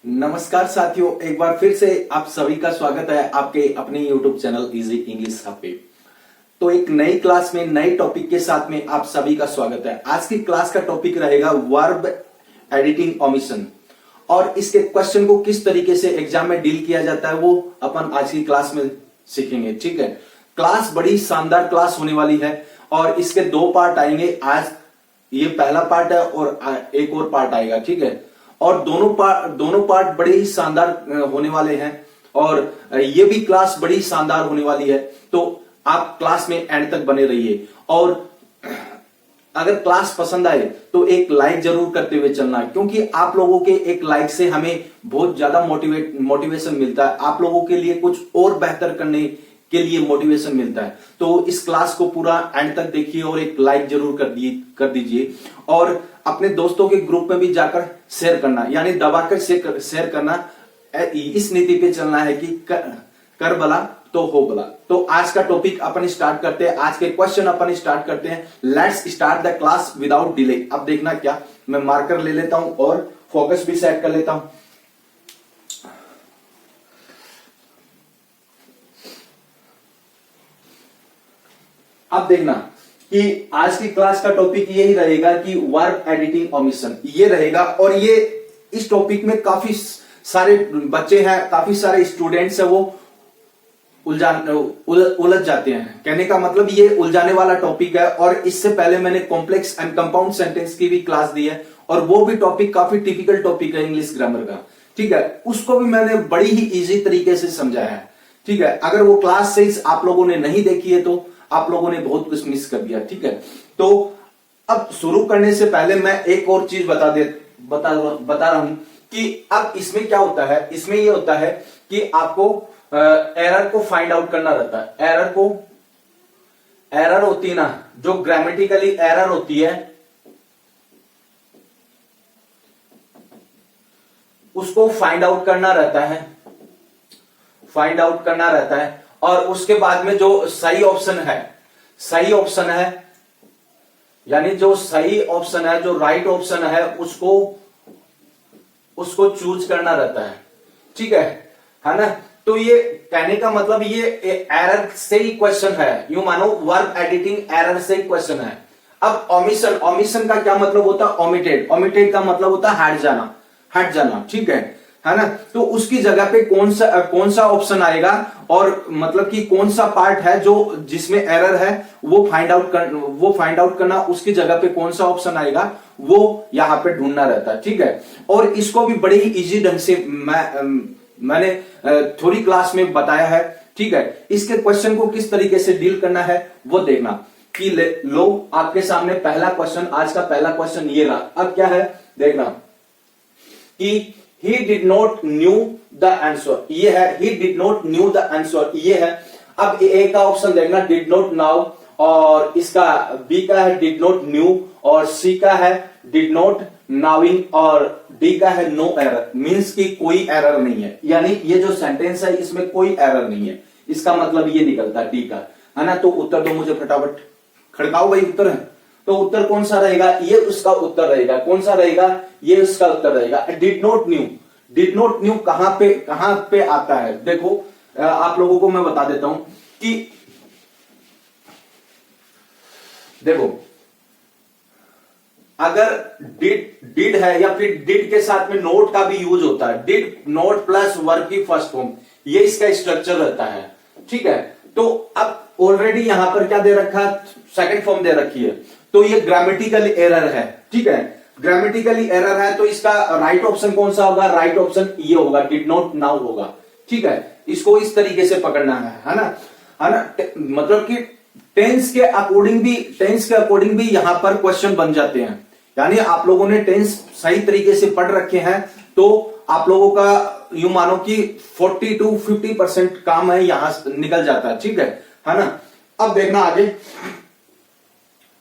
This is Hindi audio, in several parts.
नमस्कार साथियों, एक बार फिर से आप सभी का स्वागत है आपके अपने YouTube channel easy English hub पे। तो एक नई क्लास में नए टॉपिक के साथ में आप सभी का स्वागत है। आज की क्लास का टॉपिक रहेगा वर्ब एडिटिंग ओमिशन और इसके क्वेश्चन को किस तरीके से एग्जाम में डील किया जाता है वो अपन आज की क्लास में सीखेंगे। ठीक है, क्लास बड़ी शानदार क्लास होने वाली है और इसके दो पार्ट आएंगे। आज ये पहला पार्ट है और एक और पार्ट आएगा। ठीक है, और दोनों पार्ट बड़े ही शानदार होने वाले हैं और ये भी क्लास बड़ी शानदार होने वाली है। तो आप क्लास में एंड तक बने रहिए और अगर क्लास पसंद आए तो एक लाइक जरूर करते हुए चलना, क्योंकि आप लोगों के एक लाइक से हमें बहुत ज्यादा मोटिवेशन मिलता है। आप लोगों के लिए कुछ और बेहतर करने के लिए मोटिवेशन मिलता है। तो इस क्लास को पूरा एंड तक देखिए और एक लाइक जरूर कर दीजिए और अपने दोस्तों के ग्रुप में भी जाकर शेयर करना, यानी दबाकर शेयर करना। इस नीति पे चलना है कि कर भला तो हो भला। तो आज का टॉपिक अपन स्टार्ट करते हैं, आज के क्वेश्चन अपन स्टार्ट करते हैं। Let's start the class without delay. अब देखना क्या, मैं मार्कर ले लेता हूं और फोकस भी सेट कर लेता हूं। अब देखना कि आज की क्लास का टॉपिक यही रहेगा कि वर्ब एडिटिंग ओमिशन ये रहेगा। और ये इस टॉपिक में काफी सारे बच्चे हैं, काफी सारे स्टूडेंट्स हैं, वो उलझ जाते हैं। कहने का मतलब ये उलझाने वाला टॉपिक है। और इससे पहले मैंने कॉम्प्लेक्स एंड कंपाउंड सेंटेंस की भी क्लास दी है और वो भी टॉपिक काफी टिपिकल टॉपिक है इंग्लिश ग्रामर का। ठीक है, उसको भी मैंने बड़ी ही इजी तरीके से समझाया है। ठीक है, अगर वो क्लास से आप लोगों ने नहीं देखी है तो आप लोगों ने बहुत कुछ मिस कर दिया। ठीक है, तो अब शुरू करने से पहले मैं एक और चीज बता रहा हूं कि अब इसमें क्या होता है। इसमें ये होता है कि आपको एरर को फाइंड आउट करना रहता है। एरर होती है ना, जो ग्रामेटिकली एरर होती है उसको फाइंड आउट करना रहता है। और उसके बाद में जो सही ऑप्शन है यानी जो सही ऑप्शन है, जो राइट ऑप्शन है, उसको चूज करना रहता है। ठीक है ना। तो ये कहने का मतलब ये एरर से ही क्वेश्चन है, यूं मानो वर्ब एडिटिंग एरर से ही क्वेश्चन है। अब ओमिशन का क्या मतलब होता है? ओमिटेड का मतलब होता है हट जाना। ठीक है ना। तो उसकी जगह पे कौन सा ऑप्शन आएगा और मतलब कि कौन सा पार्ट है जो जिसमें एरर है वो फाइंड आउट करना, उसकी जगह पे कौन सा ऑप्शन आएगा वो यहां पे ढूंढना रहता है। ठीक है, और इसको भी बड़े ही इजी ढंग से मैंने थोड़ी क्लास में बताया है। ठीक है, इसके क्वेश्चन को किस तरीके से डील करना है वो देखना कि लो आपके सामने पहला क्वेश्चन, आज का पहला क्वेश्चन ये रहा। अब क्या है देखना कि he did not knew the answer, ये है he did not knew the answer, ये है। अब ए का ऑप्शन देखना did not know, और इसका बी का है did not knew, और सी का है did not knowing, और डी का है no error, मींस कि कोई एरर नहीं है। यानी ये जो सेंटेंस है इसमें कोई एरर नहीं है, इसका मतलब ये निकलता है डी का, है ना। तो उत्तर दो मुझे फटाफट, खड़काओ भाई उत्तर है। तो उत्तर कौन सा रहेगा? ये उसका उत्तर रहेगा। कौन सा रहेगा? ये उसका उत्तर रहेगा। डिड नॉट न्यू कहां पे आता है? देखो आप लोगों को मैं बता देता हूं कि देखो अगर डिड है या फिर डिड के साथ में नोट का भी यूज होता है, डिड नोट प्लस वर्ब की फर्स्ट फॉर्म, ये इसका स्ट्रक्चर रहता है। ठीक है, तो अब ऑलरेडी यहां पर क्या दे रखा है? सेकंड फॉर्म दे रखी है, तो ये ग्रामेटिकल एरर है। ठीक है, ग्रामेटिकली एरर है, तो इसका राइट ऑप्शन कौन सा होगा? राइट ऑप्शन ये होगा, डिड नॉट नाउ होगा। ठीक है, इसको इस तरीके से पकड़ना है ना। मतलब कि टेंस के अकॉर्डिंग भी यहां पर क्वेश्चन बन जाते हैं। यानी आप लोगों ने टेंस सही तरीके से पढ़ रखे हैं तो आप लोगों का यूं मानो कि 40 to 50% काम है यहां निकल जाता है। ठीक है ना। अब देखना आगे,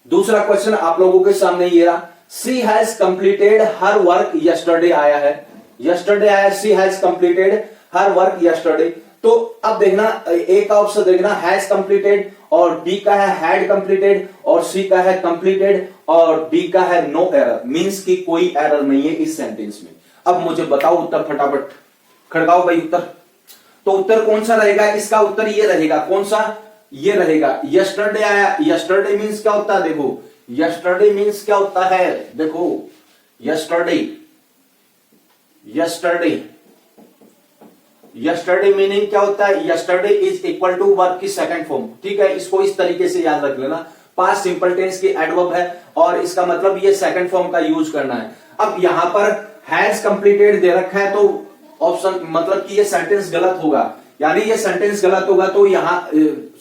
दूसरा क्वेश्चन आप लोगों के सामने ये रहा। She has completed her work yesterday आया है, she has completed her work yesterday. तो अब देखना ए का ऑप्शन देखना हैज कंप्लीटेड, और बी का है हैड कंप्लीटेड, और सी का है कंप्लीटेड, और डी का है नो एरर, मींस कि कोई एरर नहीं है इस सेंटेंस में। अब मुझे बताओ उत्तर फटाफट, खड़काओ भाई उत्तर। तो उत्तर कौन सा रहेगा, इसका उत्तर ये रहेगा, कौन सा, ये रहेगा। यस्टरडे आया, यस्टरडे मीन्स क्या होता है, देखो यस्टरडे मीन्स क्या होता है, देखो यस्टरडे, यस्टरडे, यस्टरडे मीनिंग क्या होता है, yesterday is equal to verb की सेकंड फॉर्म, ठीक है। इसको इस तरीके से याद रख लेना, पास्ट सिंपल टेंस की एडवर्ब है और इसका मतलब ये सेकंड फॉर्म का यूज करना है। अब यहां पर हैज कंप्लीटेड दे रखा है तो ऑप्शन मतलब कि ये सेंटेंस गलत होगा, यानी ये सेंटेंस गलत होगा तो यहां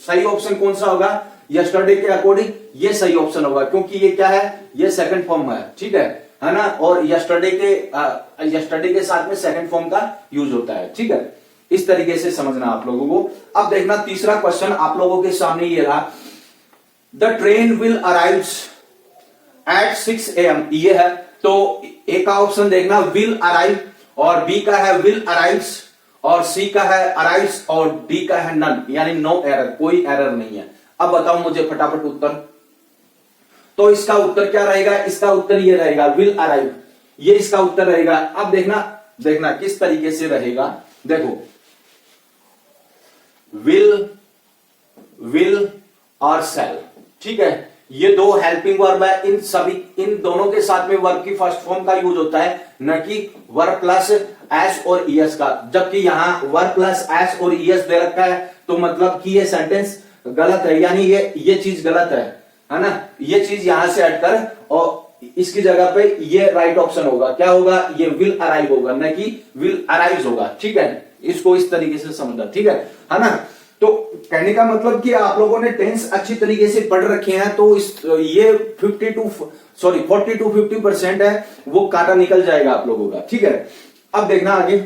सही ऑप्शन कौन सा होगा, यस्टरडे के अकॉर्डिंग ये सही ऑप्शन होगा, क्योंकि ये क्या है, ये सेकंड फॉर्म है, ठीक है ना। और यस्टरडे के साथ में सेकंड फॉर्म का यूज होता है, ठीक है। इस तरीके से समझना आप लोगों को। अब देखना तीसरा क्वेश्चन आप लोगों के सामने ये रहा, the train will arrive at 6 AM, ये है। तो ए का ऑप्शन देखना विल अराइव, और बी का है विल अराइव्स, और सी का है अराइव्स, और डी का है नन, यानी नो एरर, कोई एरर नहीं है। अब बताओ मुझे फटाफट उत्तर। तो इसका उत्तर क्या रहेगा, इसका उत्तर ये रहेगा विल अराइव, ये इसका उत्तर रहेगा। अब देखना किस तरीके से रहेगा, देखो विल और सेल, ठीक है। ये दो हेल्पिंग वर्ब है, इन दोनों के साथ में वर्ब की फर्स्ट फॉर्म का यूज होता है, न कि वर्ब प्लस एस और ईएस का। जबकि यहां वर्ब प्लस एस और ईएस दे रखा है तो मतलब कि ये सेंटेंस गलत है, यानी ये चीज गलत है ना। ये चीज यहां से हटकर और इसकी जगह पे ये राइट ऑप्शन होगा, क्या होगा, ये विल अराइव होगा, न कि विल अराइव होगा, ठीक है। इसको इस तरीके से समझना, ठीक है ना। तो कहने का मतलब कि आप लोगों ने टेंस अच्छी तरीके से पढ़ रखे हैं, तो ये 40 to 50% है, वो काटा निकल जाएगा आप लोगों का, ठीक है। अब देखना आगे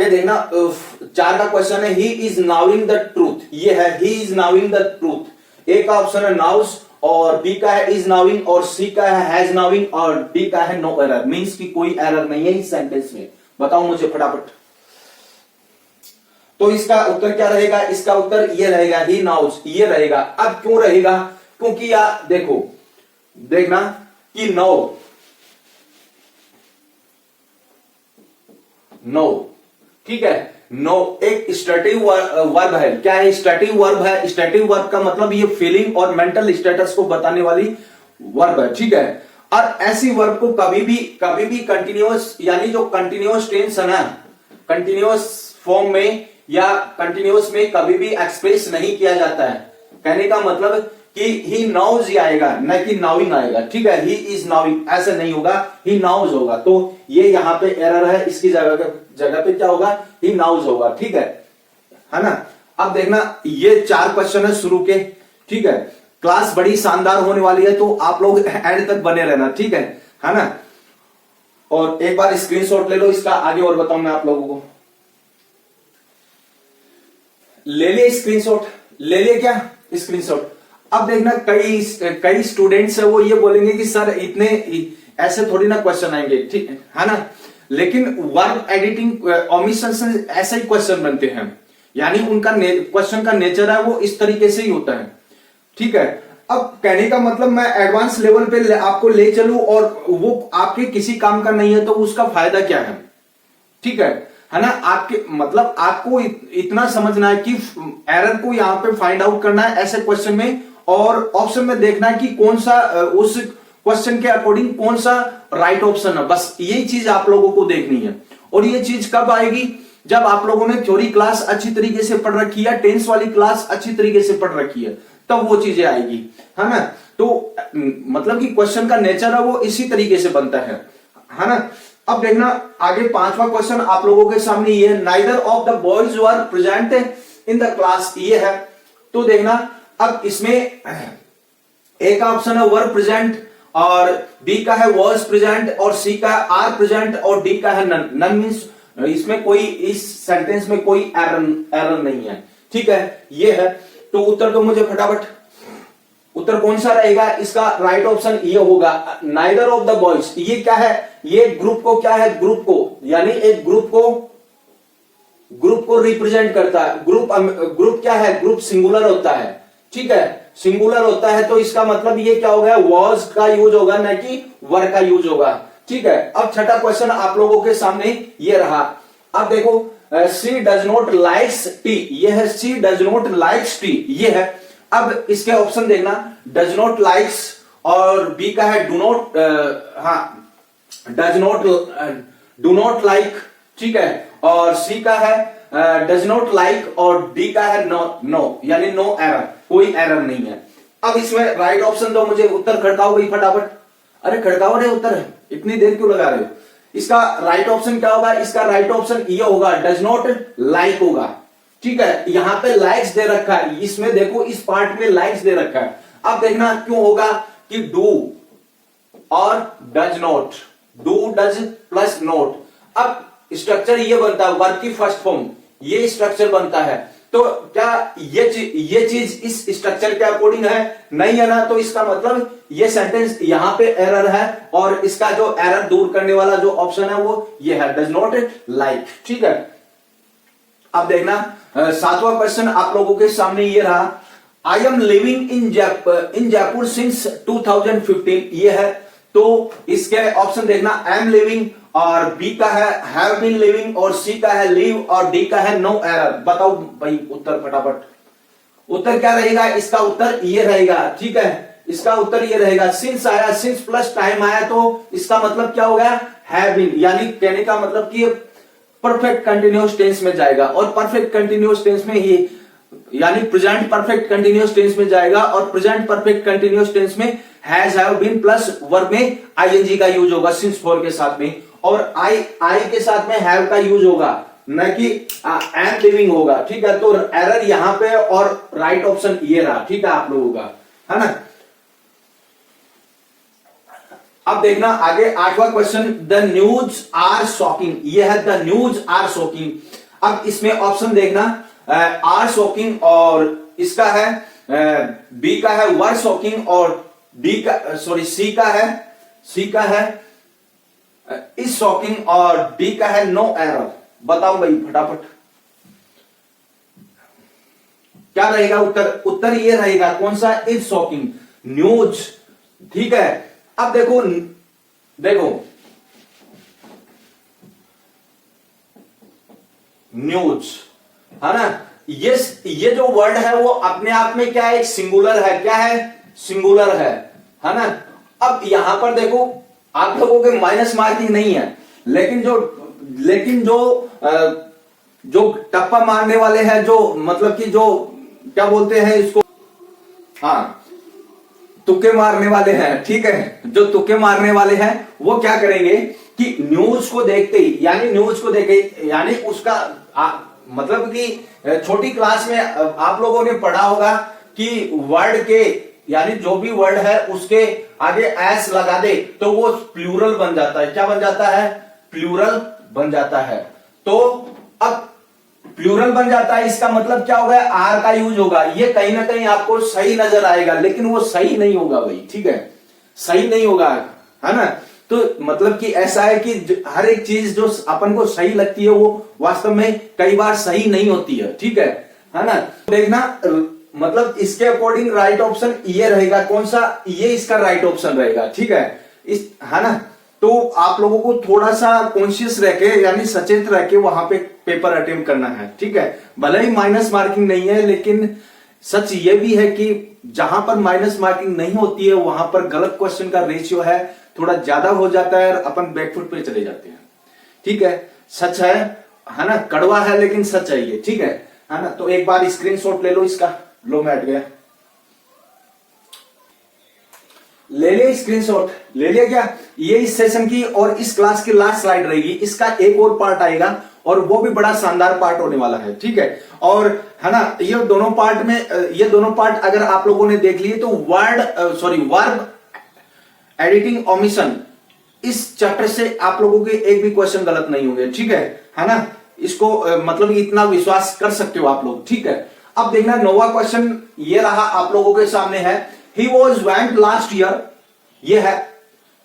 देखना 4 का क्वेश्चन है, ही इज नाउइंग द ट्रूथ, ये है ही इज नाउइंग द ट्रूथ। ए का ऑप्शन है नाउस, और बी का है इज नाउइंग, और सी का है हैज नाउइंग, और डी का है नो एरर, मींस कि कोई एरर नहीं है इस सेंटेंस में। बताओ मुझे फटाफट। तो इसका उत्तर क्या रहेगा, इसका उत्तर ये रहेगा ही नाउस, ये रहेगा। अब क्यों रहेगा, क्योंकि देखना कि नो, ठीक है, नो एक स्टैटिक वर्ब है। क्या है, स्टैटिक वर्ब है। स्टैटिक वर्ब का मतलब ये फीलिंग और मेंटल स्टेटस को बताने वाली वर्ब है, ठीक है। और ऐसी वर्ब को कभी भी कंटिन्यूअस, यानी जो कंटिन्यूअस टेंस है ना, कंटिन्यूअस फॉर्म में या कंटिन्यूअस में कभी भी एक्सप्रेस नहीं किया जाता है। कहने का मतलब कि ही नाउज ही आएगा, न कि नाउइंग आएगा, ठीक है। ही इज नाउइंग ऐसे नहीं होगा, ही नाउज होगा। तो ये यहां पे एरर है, इसकी जगह पे क्या होगा, ही नाउज होगा, ठीक है ना। अब देखना ये 4 क्वेश्चन है शुरू के, ठीक है। क्लास बड़ी शानदार होने वाली है, तो आप लोग एंड तक बने रहना, ठीक है ना। और एक बार स्क्रीनशॉट ले लो इसका, आगे और बताऊं मैं आप लोगों को। ले लिए स्क्रीनशॉट, ले लिए क्या स्क्रीनशॉट। अब देखना कई स्टूडेंट्स है, वो ये बोलेंगे कि सर इतने ऐसे थोड़ी ना क्वेश्चन आएंगे, ठीक है ना। लेकिन वर्ब एडिटिंग ओमिशन से ऐसे ही क्वेश्चन बनते हैं, यानी उनका क्वेश्चन का नेचर है वो इस तरीके से ही होता है, ठीक है। अब कहने का मतलब मैं एडवांस लेवल पे आपको ले चलूं और वो आपके किसी काम का नहीं है, तो उसका फायदा क्या है, ठीक है ना। आपके मतलब आपको इतना समझना है कि एरर को यहां पे फाइंड आउट करना है ऐसे क्वेश्चन में, और ऑप्शन में देखना है कि कौन सा उस क्वेश्चन के अकॉर्डिंग कौन सा राइट ऑप्शन है। बस यही चीज आप लोगों को देखनी है। और ये चीज कब आएगी, जब आप लोगों ने थ्योरी क्लास अच्छी तरीके से पढ़ रखी है, टेंस वाली क्लास अच्छी तरीके से पढ़ रखी है, तब वो चीजें आएगी, है ना। तो मतलब कि क्वेश्चन का नेचर है वो इसी तरीके से बनता है ना। अब देखना आगे 5वां क्वेश्चन आप लोगों के सामने ये है, neither of the boys were present in the class, ये है। तो देखना अब इसमें ए का ऑप्शन है वर प्रेजेंट, और बी का है वॉज प्रेजेंट, और सी का आर प्रेजेंट, और डी का है नन। नन मीन्स इसमें कोई, इस सेंटेंस में कोई एरर नहीं है, ठीक है, ये है। तो उत्तर दो मुझे फटाफट, उत्तर कौन सा रहेगा, इसका राइट ऑप्शन ये होगा नाइदर ऑफ द बॉयज। ये क्या है, ये ग्रुप को क्या है, ग्रुप को, यानी एक ग्रुप को रिप्रेजेंट करता है। ग्रुप क्या है, ग्रुप सिंगुलर होता है, ठीक है, सिंगुलर होता है। तो इसका मतलब ये क्या हो गया, वॉज का यूज होगा, न कि वर का यूज होगा। ठीक है। अब छठा क्वेश्चन आप लोगों के सामने ये रहा। अब देखो सी डज नॉट लाइक्स टी, ये है सी डज नॉट लाइक्स टी, ये है। अब इसके ऑप्शन देखना, डज नॉट लाइक्स और बी का है डू नॉट, हाँ does not, do not like, ठीक है, और सी का है डज नॉट लाइक और डी का है नो नो, यानी नो एरर, कोई एरर नहीं है। अब इसमें राइट ऑप्शन दो मुझे, उत्तर खड़काओ भाई फटाफट। अरे खड़काओ रे उत्तर, इतनी देर क्यों लगा रहे हो? इसका राइट ऑप्शन क्या होगा? इसका राइट ऑप्शन ये होगा, डज नॉट लाइक होगा, ठीक है। यहां पे लाइक्स दे रखा है, इसमें देखो इस पार्ट में लाइक्स दे रखा है। अब देखना क्यों होगा कि डू और does not, do does plus not. अब स्ट्रक्चर ये बनता है, वर्ब की फर्स्ट फॉर्म, ये स्ट्रक्चर बनता है। तो क्या ये चीज इस स्ट्रक्चर के अकॉर्डिंग है? नहीं है ना, तो इसका मतलब ये सेंटेंस यहां पे एरर है, और इसका जो एरर दूर करने वाला जो ऑप्शन है वो ये है, डज नॉट लाइक, ठीक है। अब देखना सातवां क्वेश्चन आप लोगों के सामने ये रहा, I am living in Jaipur since 2015, ये है। तो इसके ऑप्शन देखना, आई एम लिविंग, और बी का है हैव बीन लिविंग, और सी का है लिव, और डी का है नो एरर। बताओ भाई उत्तर फटाफट, उत्तर क्या रहेगा? इसका उत्तर ये रहेगा, ठीक है, इसका उत्तर ये रहेगा। सिंस आया, सिंस प्लस टाइम आया, तो इसका मतलब क्या हो गया? हैव बीन, यानी कहने का मतलब कि परफेक्ट कंटिन्यूअस टेंस में जाएगा, और परफेक्ट कंटिन्यूअस टेंस में ही यानी प्रेजेंट परफेक्ट कंटिन्यूअस टेंस में जाएगा, और प्रेजेंट परफेक्ट कंटिन्यूअस टेंस में has have been plus verb में आईएनजी का यूज होगा सिंस फॉर के साथ में, और आई के साथ में हैव का यूज होगा, न कि एम लिविंग होगा, ठीक है। तो एरर यहां पे, और राइट ऑप्शन ये रहा, ठीक है आप लोगों का, है ना। अब देखना आगे आठवां question, the news are shocking, ये है द न्यूज आर शॉकिंग। अब इसमें ऑप्शन देखना, आर शॉकिंग, और इसका है बी का है वर शॉकिंग, और डी का सॉरी सी का है इज शॉकिंग, और डी का है नो एरर। बताओ भाई फटाफट क्या रहेगा उत्तर? उत्तर ये रहेगा, कौन सा? इज शॉकिंग, न्यूज, ठीक है। अब देखो न्यूज, है ना, ये जो वर्ड है वो अपने आप में क्या है? एक सिंगुलर है, क्या है? सिंगुलर है ना। अब यहां पर देखो आप लोगों के माइनस मार्किंग नहीं है, लेकिन जो टप्पा मारने वाले हैं, जो मतलब कि जो क्या बोलते हैं इसको, हाँ तुक्के मारने वाले हैं, ठीक है, जो तुक्के मारने वाले हैं वो क्या करेंगे कि न्यूज को देखते ही, यानी उसका मतलब कि छोटी क्लास में आप लोगों ने पढ़ा होगा कि वर्ड के, यानी जो भी वर्ड है उसके आगे एस लगा दे तो वो प्लूरल बन जाता है। क्या बन जाता है? प्लूरल बन जाता है। तो अब प्लूरल बन जाता है, इसका मतलब क्या होगा? आर का यूज होगा। ये कहीं ना कहीं आपको सही नजर आएगा, लेकिन वो सही नहीं होगा भाई, ठीक है, सही नहीं होगा, है ना। तो मतलब कि ऐसा है कि हर एक चीज जो अपन को सही लगती है वो वास्तव में कई बार सही नहीं होती है, ठीक है ना। देखना मतलब इसके अकॉर्डिंग राइट ऑप्शन ये रहेगा, कौन सा? ये इसका राइट ऑप्शन रहेगा, ठीक है, है ना। तो आप लोगों को थोड़ा सा कॉन्शियस रह के, यानी सचेत रह के वहां पे पेपर अटेम्प्ट करना है, ठीक है। भले ही माइनस मार्किंग नहीं है, लेकिन सच ये भी है कि जहां पर माइनस मार्किंग नहीं होती है वहां पर गलत क्वेश्चन का रेशियो है थोड़ा ज्यादा हो जाता है और अपन बैकफुट पे चले जाते हैं, ठीक है। सच है ना, कड़वा है लेकिन सच है ये, ठीक है ना। तो एक बार स्क्रीनशॉट ले लो इसका, लो मैं हट गया, ले लिया स्क्रीनशॉट, ले लिया क्या? ये इस सेशन की और इस क्लास की लास्ट स्लाइड रहेगी, इसका एक और पार्ट आएगा और वो भी बड़ा शानदार पार्ट होने वाला है, ठीक है। और है ना, ये दोनों पार्ट अगर आप लोगों ने देख लिए तो वर्ब एडिटिंग ओमिशन, इस चैप्टर से आप लोगों के एक भी क्वेश्चन गलत नहीं होंगे, ठीक है ना। इसको मतलब इतना विश्वास कर सकते हो आप लोग, ठीक है। अब देखना 9वां क्वेश्चन ये रहा आप लोगों के सामने है, he was went last year, ये है,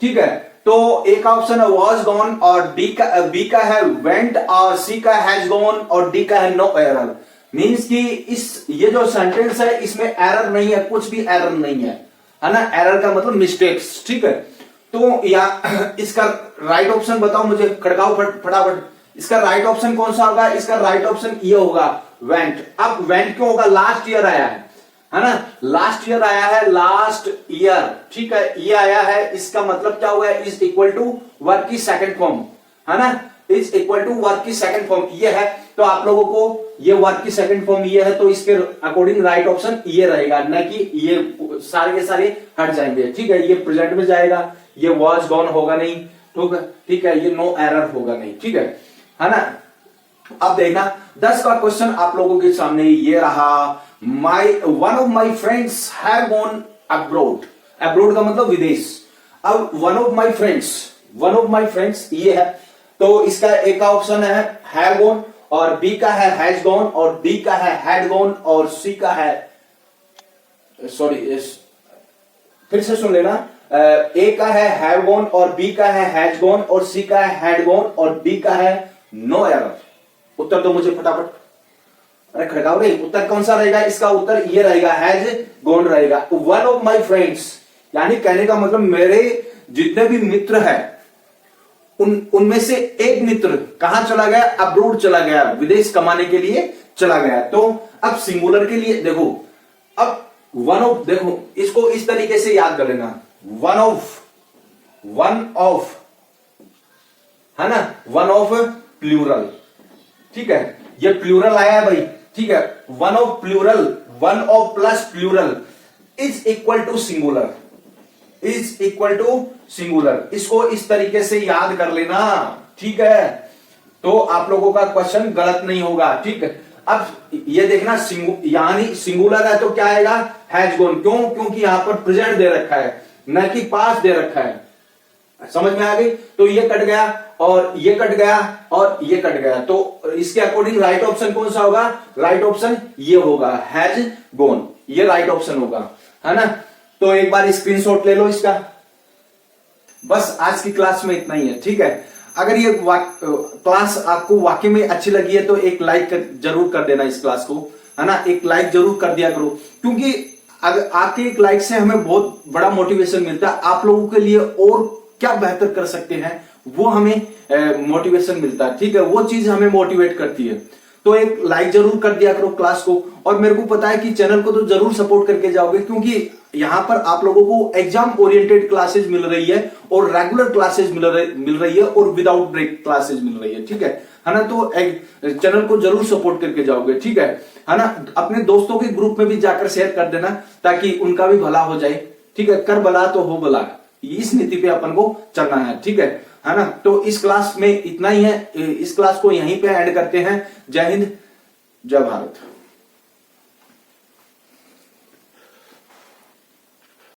ठीक है। तो ए का ऑप्शन है वॉज गॉन और बी का है वेंट और सी का हैज गॉन और डी का है नो एरर। मींस कि ये जो सेंटेंस है इसमें एरर नहीं है, कुछ भी एरर नहीं है ना। एरर का मतलब मिस्टेक्स, ठीक है। तो या इसका राइट ऑप्शन बताओ मुझे, खड़काओ फटाफट। इसका राइट ऑप्शन कौन सा होगा? इसका राइट ऑप्शन ये होगा, वेंट। अब वेंट क्यों होगा? लास्ट ईयर आया है ना, लास्ट ईयर आया है, लास्ट ईयर, ठीक है, ये आया है, इसका मतलब क्या हुआ है? इज इक्वल टू वर्ब की सेकंड फॉर्म, है ना, इज इक्वल टू वर्ब की सेकंड फॉर्म ये है। तो आप लोगों को ये वर्ब की सेकंड फॉर्म ये है, तो इसके अकॉर्डिंग राइट ऑप्शन ये रहेगा, न कि ये सारे के सारे हट जाएंगे, ठीक है। ये प्रेजेंट में जाएगा, ये वॉज गॉन होगा नहीं, ठीक है, ये नो एरर होगा नहीं, ठीक है ना। अब देखना 10 का क्वेश्चन आप लोगों के सामने ये रहा। One of my friends have gone abroad. Abroad का मतलब विदेश। अब वन ऑफ माई फ्रेंड्स ये है, तो इसका एक का ऑप्शन है हैव गॉन, और बी का है हैज गॉन, और डी का है हैड गॉन, और सी का है, सॉरी फिर से सुन लेना, ए का है हैव गॉन, और बी का है हैज गॉन, और सी का है हैड गॉन, और डी का है नो एरर। उत्तर तो मुझे फटाफट, अरे खड़काओ रे, उत्तर कौन सा रहेगा? इसका उत्तर ये रहेगा, हैज गॉन रहेगा। वन ऑफ माई फ्रेंड्स, यानी कहने का मतलब मेरे जितने भी मित्र हैं उनमें से एक मित्र कहां चला गया? अब्रोड चला गया, विदेश कमाने के लिए चला गया। तो अब सिंगुलर के लिए देखो, अब वन ऑफ, देखो इसको इस तरीके से याद कर लेना, वन ऑफ, है ना, वन ऑफ प्लूरल, ठीक है, ये प्लूरल आया है भाई, ठीक है, one of plural, one of plus plural is equal to singular, is equal to singular. इसको इस तरीके से याद कर लेना, ठीक है, तो आप लोगों का क्वेश्चन गलत नहीं होगा, ठीक है। अब ये देखना, यानी सिंगुलर है तो क्या आएगा? Has gone. क्यों? क्योंकि यहां पर प्रेजेंट दे रखा है, न कि पास्ट दे रखा है। समझ में आ गई? तो ये कट गया, और ये कट गया, और ये कट गया, तो इसके अकॉर्डिंग राइट ऑप्शन कौन सा होगा? राइट ऑप्शन ये होगा, हैज गॉन, ये राइट ऑप्शन होगा, है ना। तो एक बार स्क्रीनशॉट ले लो इसका। बस आज की क्लास में इतना ही है, ठीक है। अगर ये क्लास आपको वाकई में अच्छी लगी है तो एक लाइक जरूर कर देना इस क्लास को, है ना, एक लाइक जरूर कर दिया करो, क्योंकि अगर आपके एक लाइक से हमें बहुत बड़ा मोटिवेशन मिलता है। आप लोगों के लिए और क्या बेहतर कर सकते हैं वो हमें मोटिवेशन मिलता है, ठीक है, वो चीज हमें मोटिवेट करती है। तो एक लाइक जरूर कर दिया करो क्लास को, और मेरे को पता है कि चैनल को तो जरूर सपोर्ट करके जाओगे, क्योंकि यहां पर आप लोगों को एग्जाम ओरिएंटेड क्लासेस मिल रही है, और रेगुलर क्लासेस मिल रही है, और विदाउट ब्रेक क्लासेस मिल रही है, ठीक है ना। तो चैनल को जरूर सपोर्ट करके जाओगे, ठीक है ना। अपने दोस्तों के ग्रुप में भी जाकर शेयर कर देना, ताकि उनका भी भला हो जाए, ठीक है। कर भला तो हो भला, इस नीति पे अपन को चलना है, ठीक है ना। तो इस क्लास में इतना ही है, इस क्लास को यहीं पे एंड करते हैं। जय हिंद, जय भारत।